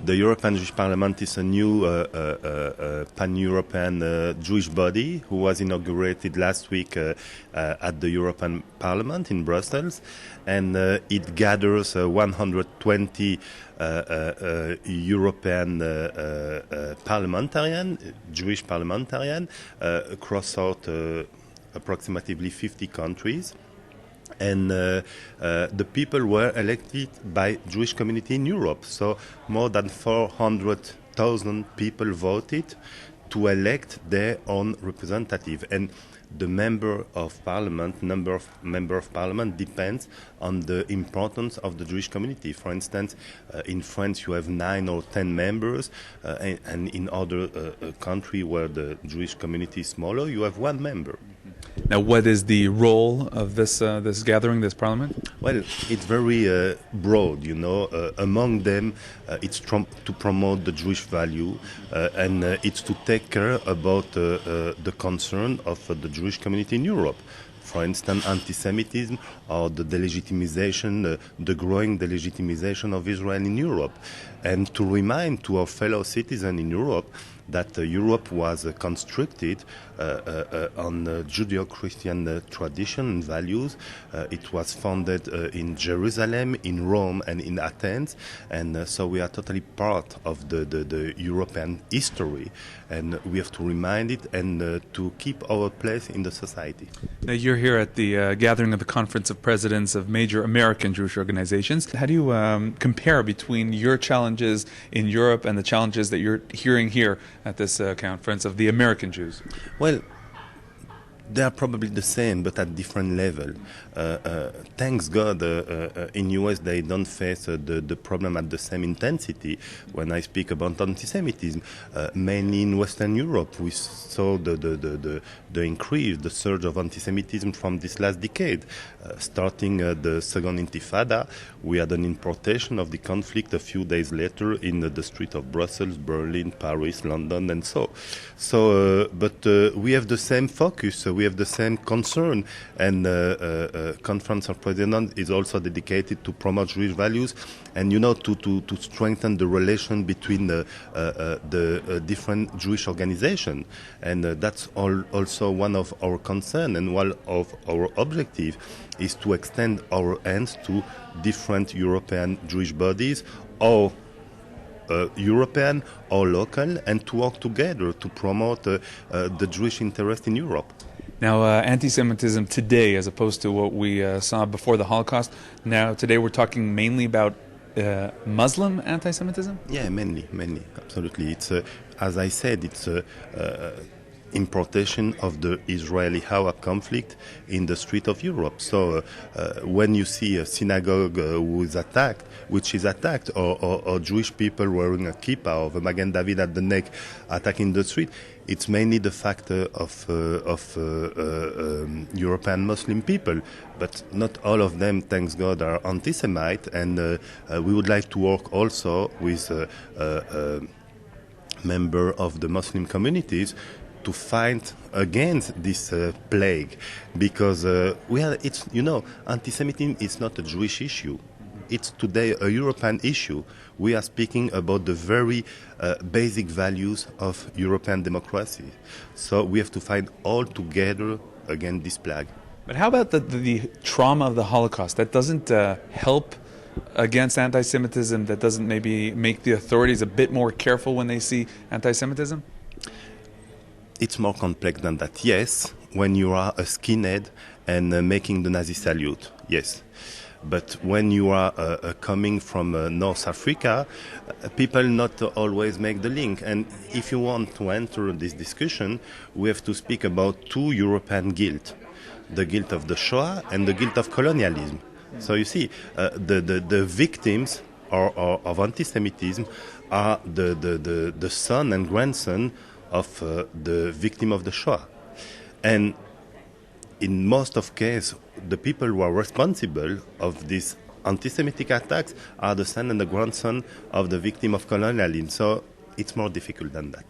The European Jewish Parliament is a new pan-European Jewish body who was inaugurated last week at the European Parliament in Brussels, and it gathers 120 European Jewish parliamentarians across approximately 50 countries. And the people were elected by Jewish community in Europe. So more than 400,000 people voted to elect their own representative. And the number of parliament depends on the importance of the Jewish community. For instance, in France you have 9 or 10 members, and in other countries where the Jewish community is smaller, you have 1 member. Now, what is the role of this gathering, this parliament? Well, it's very broad, you know. Among them, it's to promote the Jewish value, and it's to take care about the concern of the Jewish community in Europe. For instance, antisemitism or the delegitimization, the growing delegitimization of Israel in Europe. And to remind to our fellow citizens in Europe that Europe was constructed on Judeo-Christian tradition and values. It was founded in Jerusalem, in Rome, and in Athens, and so we are totally part of the European history, and we have to remind it and to keep our place in the society. Now, you're here at the gathering of the Conference of Presidents of major American Jewish organizations. How do you compare between your challenges in Europe and the challenges that you're hearing here at this conference of the American Jews? Well, they are probably the same, but at different level. Thanks God, in US they don't face the problem at the same intensity. When I speak about antisemitism, mainly in Western Europe, we saw the increase, the surge of antisemitism from this last decade. Starting the Second Intifada, we had an importation of the conflict a few days later in the street of Brussels, Berlin, Paris, London, and so. But we have the same focus. We have the same concern, and Conference of Presidents is also dedicated to promote Jewish values, and to strengthen the relation between the different Jewish organizations, and that's also one of our concern, and one of our objectives is to extend our hands to different European Jewish bodies, or European or local, and to work together to promote the Jewish interest in Europe. Now, anti-Semitism today, as opposed to what we saw before the Holocaust, now today we're talking mainly about Muslim anti-Semitism? Yeah, mainly, absolutely. It's, as I said, it's importation of the Israeli-Arab conflict in the street of Europe. So when you see a synagogue which is attacked, or Jewish people wearing a kippah or the Magen David at the neck attacking the street, it's mainly the factor of European Muslim people. But not all of them, thanks God, are anti-Semite, and we would like to work also with members of the Muslim communities to fight against this plague, because anti-Semitism is not a Jewish issue. It's today a European issue. We are speaking about the very basic values of European democracy. So we have to fight all together against this plague. But how about the trauma of the Holocaust? That doesn't help against anti-Semitism? That doesn't maybe make the authorities a bit more careful when they see anti-Semitism? It's more complex than that. Yes, when you are a skinhead and making the Nazi salute, yes. But when you are coming from North Africa, people not always make the link. And if you want to enter this discussion, we have to speak about 2 European guilt: the guilt of the Shoah and the guilt of colonialism. So you see, the victims of anti-Semitism are the son and grandson of the victim of the Shoah. And in most of cases, the people who are responsible of these anti-Semitic attacks are the son and the grandson of the victim of colonialism. So it's more difficult than that.